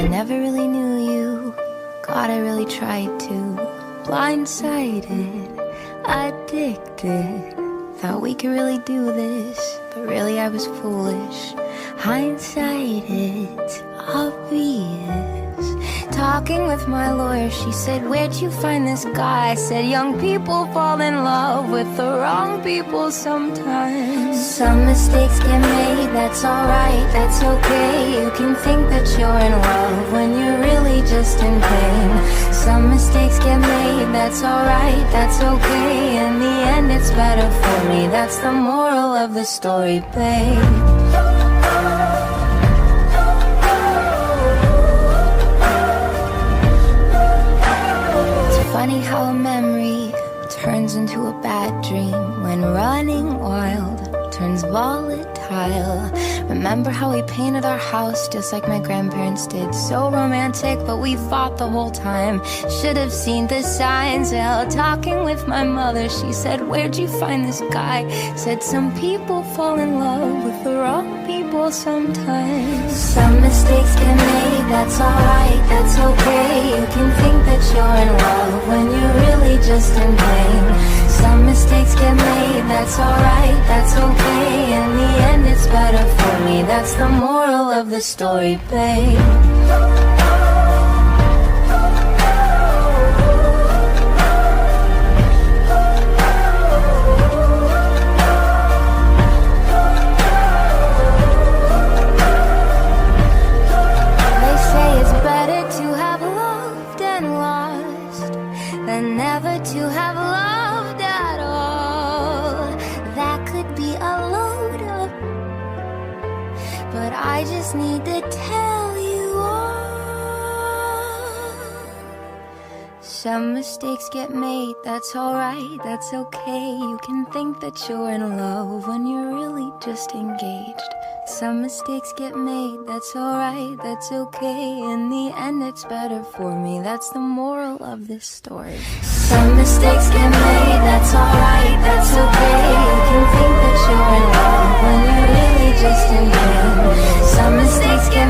never really knew you. God, I really tried to. Blindsided, addicted. Thought we could really do this, but really I was foolish. Hindsight, it's obvious. Talking with my lawyer, she said, where'd you find this guy? I said, young people fall in love with the wrong people sometimes. Some mistakes get made, that's alright, that's okay. You can think that you're in love when you're really just in pain. Some mistakes get made, that's alright, that's okay. In the end it's better for me, that's the moral of the story, babe. Funny how a memory turns into a bad dream when running wild turns volatile. Remember how we painted our house just like my grandparents did? So romantic, but we fought the whole time. Should have seen the signs. Well, talking with my mother, she said, where'd you find this guy? Said, some people fall in love with the wrong people sometimes. Some mistakes get made, that's alright, that's okay. You can think that you're in love when you're really just in pain. Some mistakes get made, that's alright, that's okay. In the end it's better for me, that's the moral of the story, babe. Never to have loved at all. That could be a load up, but I just need to tell you all. Some mistakes get made, that's alright, that's okay. You can think that you're in love when you're really just engaged. Some mistakes get made, that's alright, that's okay. In the end it's better for me, that's the moral of this story. Some mistakes get made, that's alright, that's okay. You can think that you're in love when you're really just in pain. Some mistakes get